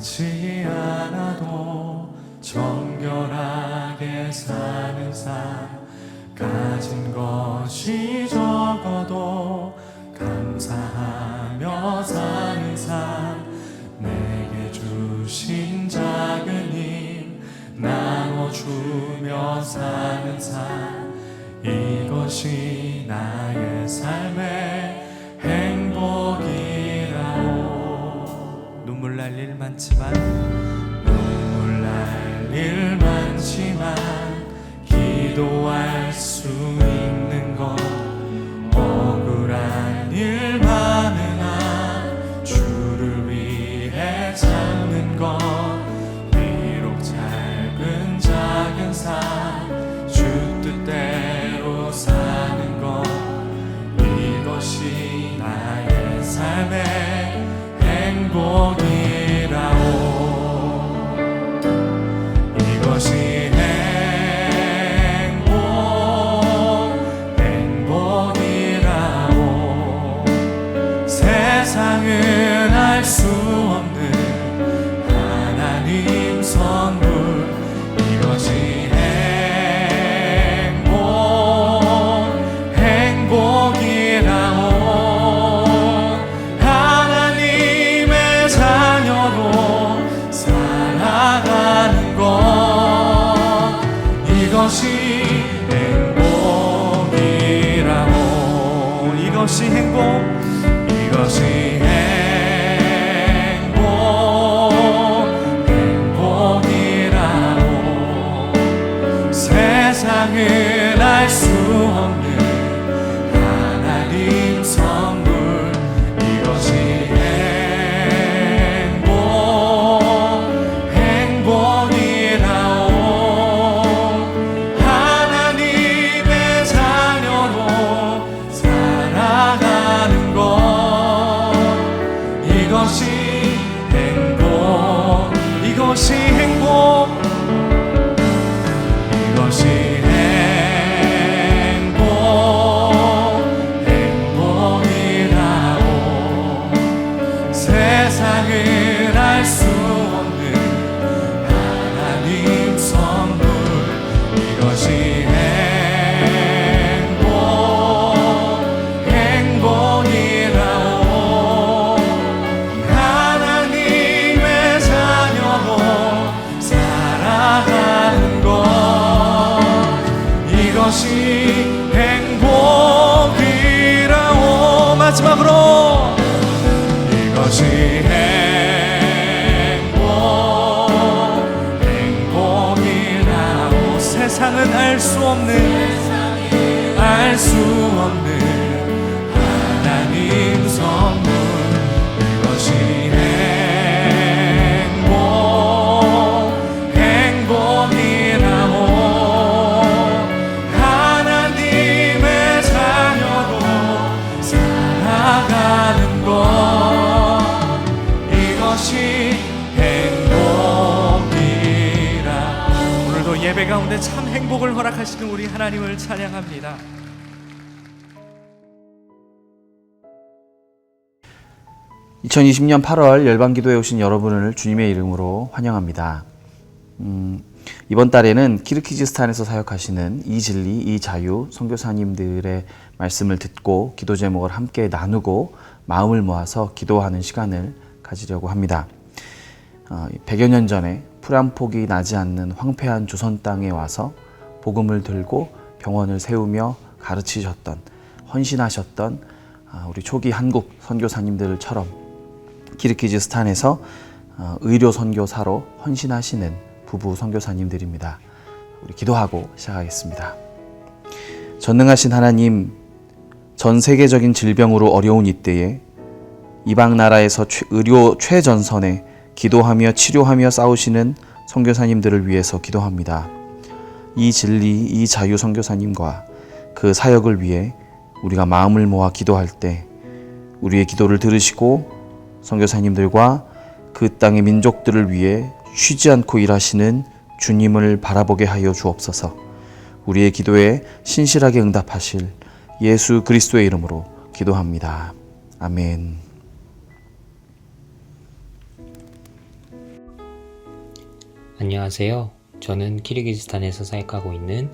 많지 않아도 정결하게 사는 삶, 가진 것이 적어도 감사하며 사는 삶, 내게 주신 작은 힘 나눠주며 사는 삶, 이것이 나의 삶의 행복이라오. 눈물 날 일 많지만 기도할 수 있는 것, 억울한 일 많으나 주를 위해 참는 것, 비록 짧은 작은 삶 주 뜻대로 사는 것, 이것이 나의 삶의 행복이라오. 이것이 세상은 알 수 없는 하나님 선물, 이것이 행복이라오. 하나님의 자녀로 살아가는 것, 이것이 행복이라오. 이것이 이것이 행복이라오. 세상은 알 수 없는 하나님 선물, 이것이 행복이라오. 하나님의 자녀로 살아가는 것, 이것이 행복, 이것이 행복이라오. 세상을 알 수 없는 하나님 선물, 이것이 행복이라오. 하나님의 자녀로 살아가는 것, 이것이 행복이라오. 마지막으로 이것이 행복이라오. 세상은 알 수 없는 하나님 선물, 이것이 행복이라오. 하나님의 자녀로 살아가는 것, 이것이 행복이라. 오늘도 예배 가운데 참 행복을 허락하시는 우리 하나님을 찬양합니다. 2020년 8월 열방기도에 오신 여러분을 주님의 이름으로 환영합니다. 이번 달에는 키르기즈스탄에서 사역하시는 이진리, 이자유 선교사님들의 말씀을 듣고 기도 제목을 함께 나누고 마음을 모아서 기도하는 시간을 가지려고 합니다. 100여 년 전에 풀 한 폭이 나지 않는 황폐한 조선 땅에 와서 복음을 들고 병원을 세우며 가르치셨던, 헌신하셨던 우리 초기 한국 선교사님들처럼 키르기즈스탄에서 의료 선교사로 헌신하시는 부부 선교사님들입니다. 우리 기도하고 시작하겠습니다. 전능하신 하나님, 전 세계적인 질병으로 어려운 이때에 이방 나라에서 의료 최전선에 기도하며 치료하며 싸우시는 선교사님들을 위해서 기도합니다. 이 진리, 이 자유 선교사님과 그 사역을 위해 우리가 마음을 모아 기도할 때 우리의 기도를 들으시고 선교사님들과 그 땅의 민족들을 위해 쉬지 않고 일하시는 주님을 바라보게 하여 주옵소서. 우리의 기도에 신실하게 응답하실 예수 그리스도의 이름으로 기도합니다. 아멘. 안녕하세요. 저는 키르기즈스탄에서 사역하고 있는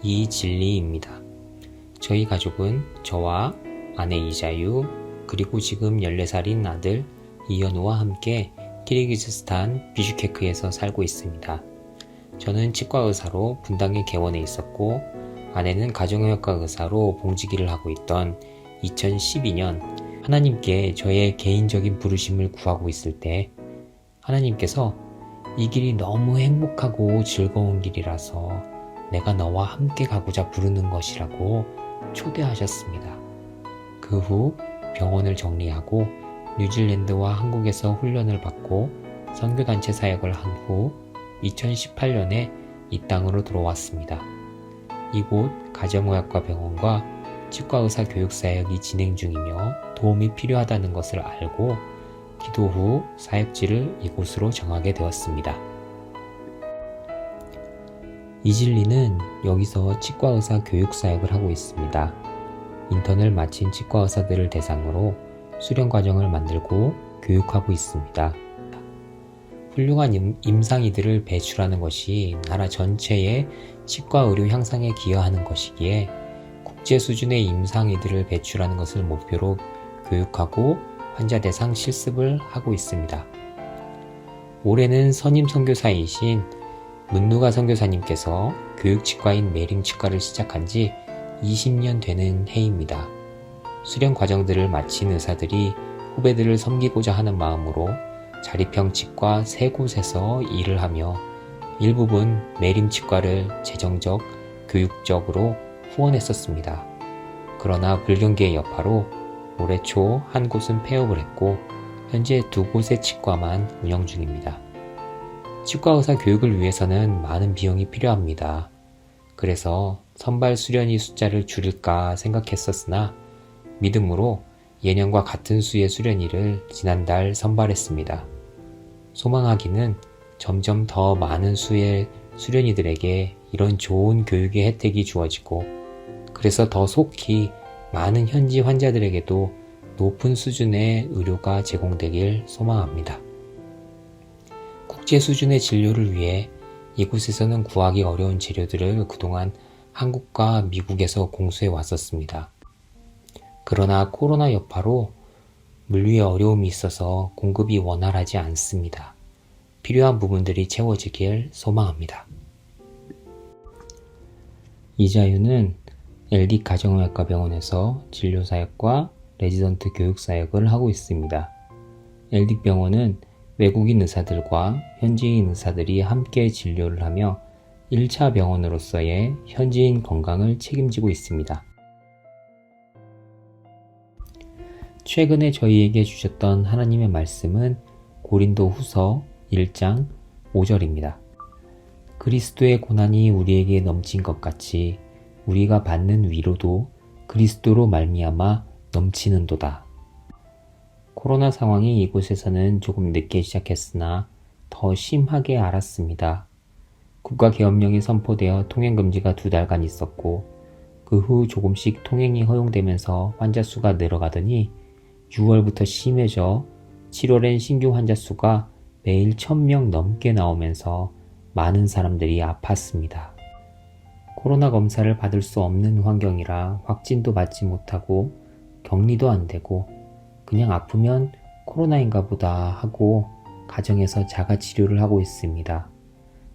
이진리입니다. 저희 가족은 저와 아내 이자유, 그리고 지금 14살인 아들 이현우와 함께 키르기즈스탄 비슈케크에서 살고 있습니다. 저는 치과 의사로 분당에 개원해 있었고, 아내는 가정의학과 의사로 봉직일을 하고 있던 2012년 하나님께 저의 개인적인 부르심을 구하고 있을 때 하나님께서 이 길이 너무 행복하고 즐거운 길이라서 내가 너와 함께 가고자 부르는 것이라고 초대하셨습니다. 그 후 병원을 정리하고 뉴질랜드와 한국에서 훈련을 받고 선교단체 사역을 한 후 2018년에 이 땅으로 들어왔습니다. 이곳 가정의학과 병원과 치과의사 교육사역이 진행 중이며 도움이 필요하다는 것을 알고 기도 후 사역지를 이곳으로 정하게 되었습니다. 이진리는 여기서 치과의사 교육사역을 하고 있습니다. 인턴을 마친 치과의사들을 대상으로 수련과정을 만들고 교육하고 있습니다. 훌륭한 임상의들을 배출하는 것이 나라 전체의 치과 의료 향상에 기여하는 것이기에 국제 수준의 임상의들을 배출하는 것을 목표로 교육하고 환자 대상 실습을 하고 있습니다. 올해는 선임 선교사이신 문누가 선교사님께서 교육치과인 매림치과를 시작한 지 20년 되는 해입니다. 수련 과정들을 마친 의사들이 후배들을 섬기고자 하는 마음으로 자립형 치과 3곳에서 일을 하며 일부분 매림치과를 재정적, 교육적으로 후원했었습니다. 그러나 불경기의 여파로 올해 초 한 곳은 폐업을 했고 현재 2곳의 치과만 운영 중입니다. 치과의사 교육을 위해서는 많은 비용이 필요합니다. 그래서 선발 수련의 숫자를 줄일까 생각했었으나 믿음으로 예년과 같은 수의 수련의를 지난달 선발했습니다. 소망하기는 점점 더 많은 수의 수련의들에게 이런 좋은 교육의 혜택이 주어지고 그래서 더 속히 많은 현지 환자들에게도 높은 수준의 의료가 제공되길 소망합니다. 국제 수준의 진료를 위해 이곳에서는 구하기 어려운 재료들을 그동안 한국과 미국에서 공수해 왔었습니다. 그러나 코로나 여파로 물류에 어려움이 있어서 공급이 원활하지 않습니다. 필요한 부분들이 채워지길 소망합니다. 이자유는 LD 가정의학과 병원에서 진료사역과 레지던트 교육사역을 하고 있습니다. LD 병원은 외국인 의사들과 현지인 의사들이 함께 진료를 하며 1차 병원으로서의 현지인 건강을 책임지고 있습니다. 최근에 저희에게 주셨던 하나님의 말씀은 고린도 후서 1장 5절입니다. 그리스도의 고난이 우리에게 넘친 것 같이 우리가 받는 위로도 그리스도로 말미암아 넘치는도다. 코로나 상황이 이곳에서는 조금 늦게 시작했으나 더 심하게 알았습니다. 국가계엄령이 선포되어 통행금지가 2달간 있었고 그 후 조금씩 통행이 허용되면서 환자 수가 늘어가더니 6월부터 심해져 7월엔 신규 환자 수가 매일 1000명 넘게 나오면서 많은 사람들이 아팠습니다. 코로나 검사를 받을 수 없는 환경이라 확진도 받지 못하고 격리도 안 되고 그냥 아프면 코로나인가 보다 하고 가정에서 자가치료를 하고 있습니다.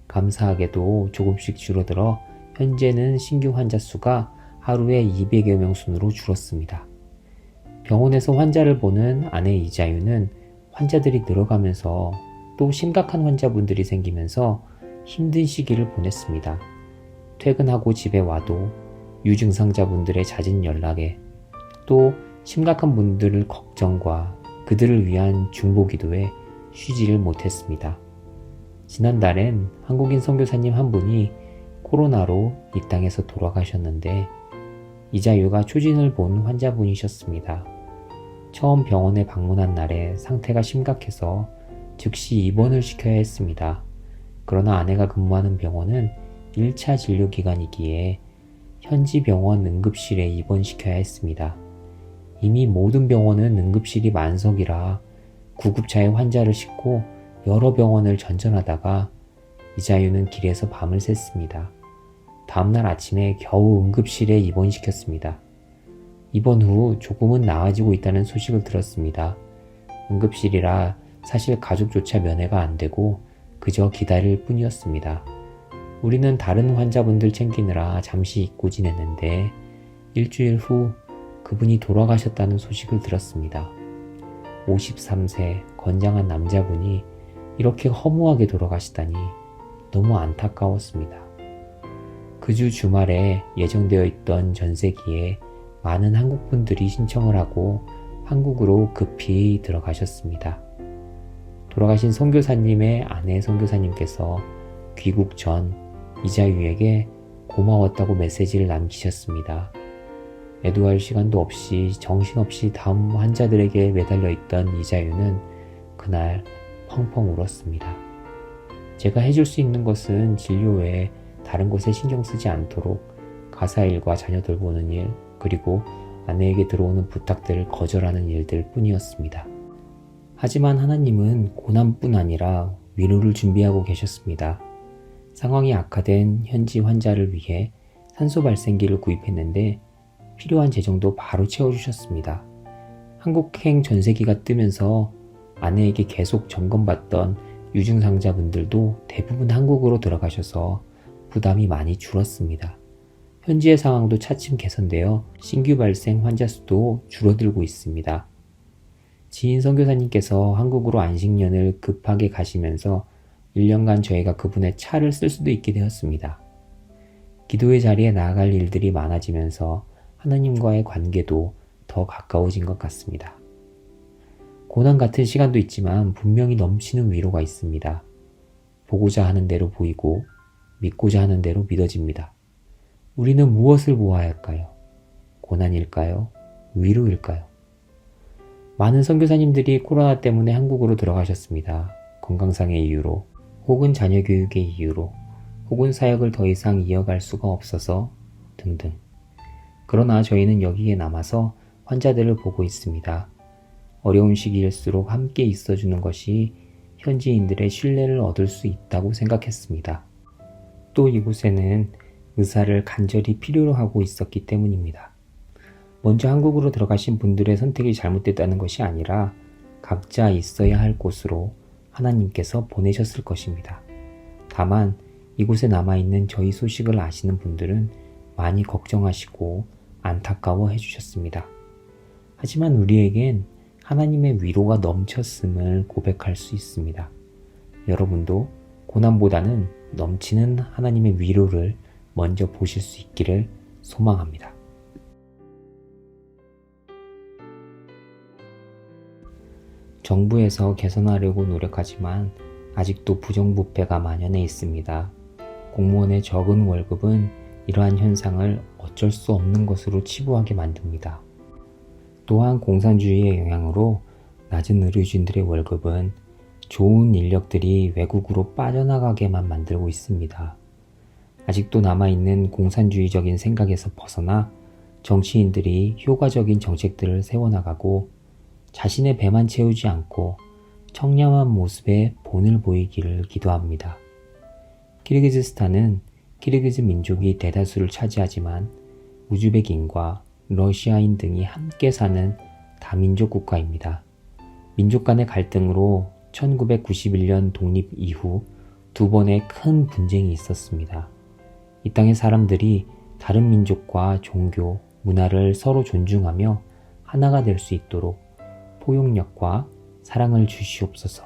감사하게도 조금씩 줄어들어 현재는 신규 환자 수가 하루에 200여 명 순으로 줄었습니다. 병원에서 환자를 보는 아내 이자유는 환자들이 늘어가면서 또 심각한 환자분들이 생기면서 힘든 시기를 보냈습니다. 퇴근하고 집에 와도 유증상자분들의 잦은 연락에 또 심각한 분들을 걱정과 그들을 위한 중보기도에 쉬지를 못했습니다. 지난달엔 한국인 선교사님 한 분이 코로나로 이 땅에서 돌아가셨는데 이자유가 초진을 본 환자분이셨습니다. 처음 병원에 방문한 날에 상태가 심각해서 즉시 입원을 시켜야 했습니다. 그러나 아내가 근무하는 병원은 1차 진료기간이기에 현지 병원 응급실에 입원시켜야 했습니다. 이미 모든 병원은 응급실이 만석이라 구급차에 환자를 싣고 여러 병원을 전전하다가 이자유는 길에서 밤을 샜습니다. 다음날 아침에 겨우 응급실에 입원시켰습니다. 입원 후 조금은 나아지고 있다는 소식을 들었습니다. 응급실이라 사실 가족조차 면회가 안 되고 그저 기다릴 뿐이었습니다. 우리는 다른 환자분들 챙기느라 잠시 잊고 지냈는데 일주일 후 그분이 돌아가셨다는 소식을 들었습니다. 53세 건장한 남자분이 이렇게 허무하게 돌아가시다니 너무 안타까웠습니다. 그 주 주말에 예정되어 있던 전세기에 많은 한국분들이 신청을 하고 한국으로 급히 들어가셨습니다. 돌아가신 선교사님의 아내 선교사님께서 귀국 전 이자유에게 고마웠다고 메시지를 남기셨습니다. 애도할 시간도 없이 정신없이 다음 환자들에게 매달려 있던 이자유는 그날 펑펑 울었습니다. 제가 해줄 수 있는 것은 진료 외에 다른 곳에 신경 쓰지 않도록 가사일과 자녀 돌보는 일, 그리고 아내에게 들어오는 부탁들을 거절하는 일들 뿐이었습니다. 하지만 하나님은 고난뿐 아니라 위로를 준비하고 계셨습니다. 상황이 악화된 현지 환자를 위해 산소 발생기를 구입했는데 필요한 재정도 바로 채워주셨습니다. 한국행 전세기가 뜨면서 아내에게 계속 점검받던 유증상자분들도 대부분 한국으로 들어가셔서 부담이 많이 줄었습니다. 현지의 상황도 차츰 개선되어 신규 발생 환자 수도 줄어들고 있습니다. 지인 선교사님께서 한국으로 안식년을 급하게 가시면서 1년간 저희가 그분의 차를 쓸 수도 있게 되었습니다. 기도의 자리에 나아갈 일들이 많아지면서 하나님과의 관계도 더 가까워진 것 같습니다. 고난 같은 시간도 있지만 분명히 넘치는 위로가 있습니다. 보고자 하는 대로 보이고 믿고자 하는 대로 믿어집니다. 우리는 무엇을 보아야 할까요? 고난일까요? 위로일까요? 많은 선교사님들이 코로나 때문에 한국으로 들어가셨습니다. 건강상의 이유로, 혹은 자녀 교육의 이유로, 혹은 사역을 더 이상 이어갈 수가 없어서 등등. 그러나 저희는 여기에 남아서 환자들을 보고 있습니다. 어려운 시기일수록 함께 있어주는 것이 현지인들의 신뢰를 얻을 수 있다고 생각했습니다. 또 이곳에는 의사를 간절히 필요로 하고 있었기 때문입니다. 먼저 한국으로 들어가신 분들의 선택이 잘못됐다는 것이 아니라 각자 있어야 할 곳으로 하나님께서 보내셨을 것입니다. 다만 이곳에 남아있는 저희 소식을 아시는 분들은 많이 걱정하시고 안타까워 해주셨습니다. 하지만 우리에겐 하나님의 위로가 넘쳤음을 고백할 수 있습니다. 여러분도 고난보다는 넘치는 하나님의 위로를 먼저 보실 수 있기를 소망합니다. 정부에서 개선하려고 노력하지만 아직도 부정부패가 만연해 있습니다. 공무원의 적은 월급은 이러한 현상을 어쩔 수 없는 것으로 치부하게 만듭니다. 또한 공산주의의 영향으로 낮은 의료진들의 월급은 좋은 인력들이 외국으로 빠져나가게만 만들고 있습니다. 아직도 남아있는 공산주의적인 생각에서 벗어나 정치인들이 효과적인 정책들을 세워나가고 자신의 배만 채우지 않고 청렴한 모습의 본을 보이기를 기도합니다. 키르기즈스탄은 키르기즈 민족이 대다수를 차지하지만 우즈벡인과 러시아인 등이 함께 사는 다민족 국가입니다. 민족 간의 갈등으로 1991년 독립 이후 두 번의 큰 분쟁이 있었습니다. 이 땅의 사람들이 다른 민족과 종교, 문화를 서로 존중하며 하나가 될 수 있도록 포용력과 사랑을 주시옵소서.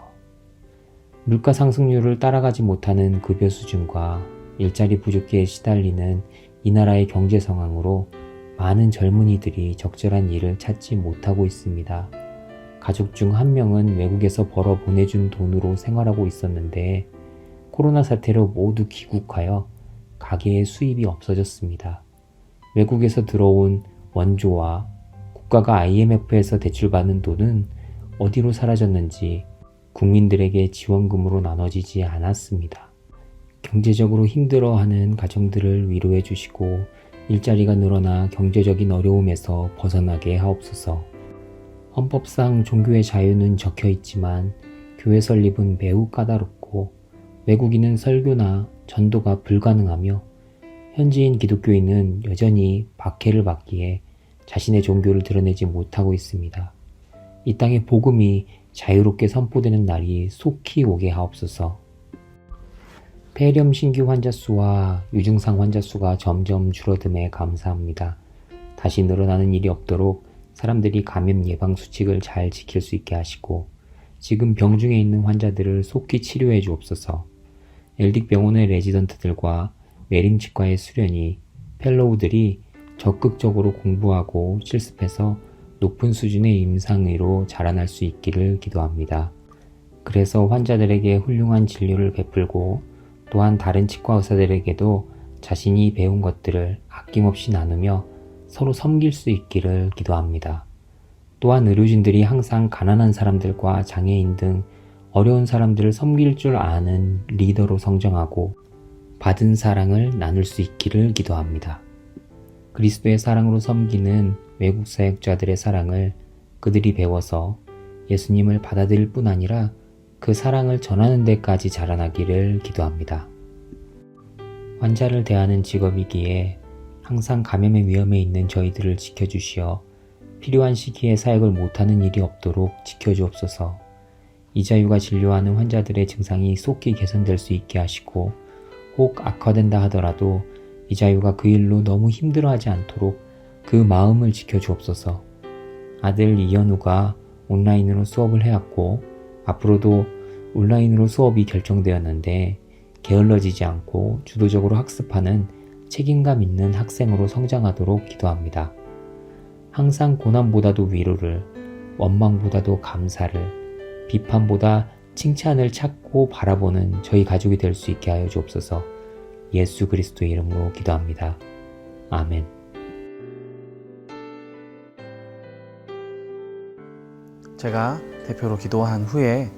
물가 상승률을 따라가지 못하는 급여 수준과 일자리 부족에 시달리는 이 나라의 경제 상황으로 많은 젊은이들이 적절한 일을 찾지 못하고 있습니다. 가족 중 한 명은 외국에서 벌어 보내준 돈으로 생활하고 있었는데 코로나 사태로 모두 귀국하여 가게의 수입이 없어졌습니다. 외국에서 들어온 원조와 국가가 IMF에서 대출받는 돈은 어디로 사라졌는지 국민들에게 지원금으로 나눠지지 않았습니다. 경제적으로 힘들어하는 가정들을 위로해 주시고 일자리가 늘어나 경제적인 어려움에서 벗어나게 하옵소서. 헌법상 종교의 자유는 적혀 있지만 교회 설립은 매우 까다롭고 외국인은 설교나 전도가 불가능하며 현지인 기독교인은 여전히 박해를 받기에 자신의 종교를 드러내지 못하고 있습니다. 이 땅에 복음이 자유롭게 선포되는 날이 속히 오게 하옵소서. 폐렴 신규 환자 수와 유증상 환자 수가 점점 줄어듦에 감사합니다. 다시 늘어나는 일이 없도록 사람들이 감염 예방 수칙을 잘 지킬 수 있게 하시고 지금 병중에 있는 환자들을 속히 치료해 주옵소서. 엘딕 병원의 레지던트들과 외림치과의 수련이 펠로우들이 적극적으로 공부하고 실습해서 높은 수준의 임상의로 자라날 수 있기를 기도합니다. 그래서 환자들에게 훌륭한 진료를 베풀고 또한 다른 치과 의사들에게도 자신이 배운 것들을 아낌없이 나누며 서로 섬길 수 있기를 기도합니다. 또한 의료진들이 항상 가난한 사람들과 장애인 등 어려운 사람들을 섬길 줄 아는 리더로 성장하고 받은 사랑을 나눌 수 있기를 기도합니다. 그리스도의 사랑으로 섬기는 외국 사역자들의 사랑을 그들이 배워서 예수님을 받아들일 뿐 아니라 그 사랑을 전하는 데까지 자라나기를 기도합니다. 환자를 대하는 직업이기에 항상 감염의 위험에 있는 저희들을 지켜주시어 필요한 시기에 사역을 못하는 일이 없도록 지켜주옵소서. 이자유가 진료하는 환자들의 증상이 속히 개선될 수 있게 하시고 혹 악화된다 하더라도 이자유가 그 일로 너무 힘들어하지 않도록 그 마음을 지켜주옵소서. 아들 이현우가 온라인으로 수업을 해왔고 앞으로도 온라인으로 수업이 결정되었는데 게을러지지 않고 주도적으로 학습하는 책임감 있는 학생으로 성장하도록 기도합니다. 항상 고난보다도 위로를, 원망보다도 감사를, 비판보다 칭찬을 찾고 바라보는 저희 가족이 될 수 있게 하여 주옵소서. 예수 그리스도의 이름으로 기도합니다. 아멘. 제가 대표로 기도한 후에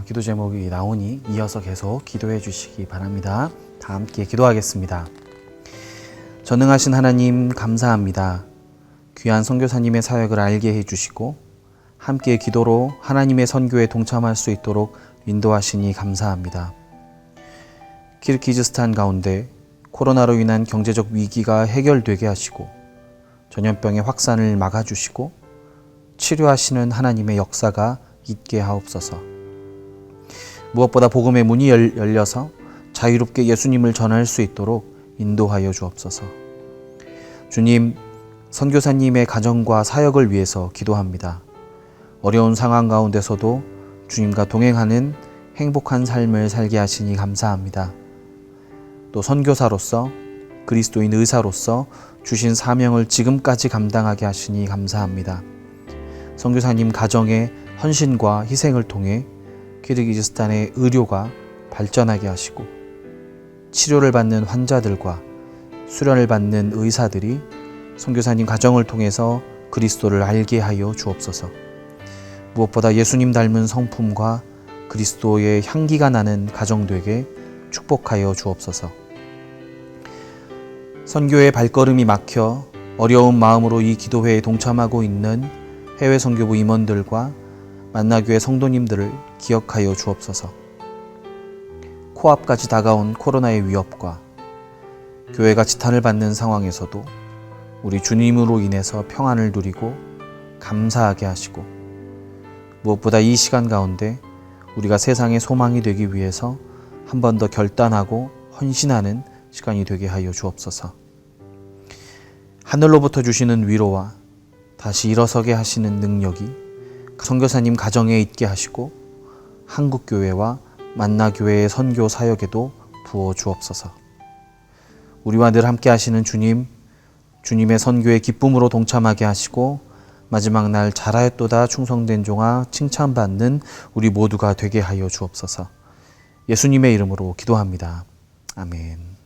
기도 제목이 나오니 이어서 계속 기도해 주시기 바랍니다. 다 함께 기도하겠습니다. 전능하신 하나님 감사합니다. 귀한 선교사님의 사역을 알게 해주시고 함께 기도로 하나님의 선교에 동참할 수 있도록 인도하시니 감사합니다. 키르기즈스탄 가운데 코로나로 인한 경제적 위기가 해결되게 하시고 전염병의 확산을 막아주시고 치료하시는 하나님의 역사가 있게 하옵소서. 무엇보다 복음의 문이 열려서 자유롭게 예수님을 전할 수 있도록 인도하여 주옵소서. 주님, 선교사님의 가정과 사역을 위해서 기도합니다. 어려운 상황 가운데서도 주님과 동행하는 행복한 삶을 살게 하시니 감사합니다. 또 선교사로서 그리스도인 의사로서 주신 사명을 지금까지 감당하게 하시니 감사합니다. 선교사님 가정의 헌신과 희생을 통해 키르기즈스탄의 의료가 발전하게 하시고 치료를 받는 환자들과 수련을 받는 의사들이 선교사님 가정을 통해서 그리스도를 알게 하여 주옵소서. 무엇보다 예수님 닮은 성품과 그리스도의 향기가 나는 가정 되게 축복하여 주옵소서. 선교의 발걸음이 막혀 어려운 마음으로 이 기도회에 동참하고 있는 해외 선교부 임원들과 만나교회 성도님들을 기억하여 주옵소서. 코앞까지 다가온 코로나의 위협과 교회가 지탄을 받는 상황에서도 우리 주님으로 인해서 평안을 누리고 감사하게 하시고 무엇보다 이 시간 가운데 우리가 세상의 소망이 되기 위해서 한 번 더 결단하고 헌신하는 시간이 되게 하여 주옵소서. 하늘로부터 주시는 위로와 다시 일어서게 하시는 능력이 선교사님 가정에 있게 하시고 한국교회와 만나교회의 선교 사역에도 부어 주옵소서. 우리와 늘 함께 하시는 주님, 주님의 선교의 기쁨으로 동참하게 하시고 마지막 날 잘하였도다 충성된 종아 칭찬받는 우리 모두가 되게 하여 주옵소서. 예수님의 이름으로 기도합니다. 아멘.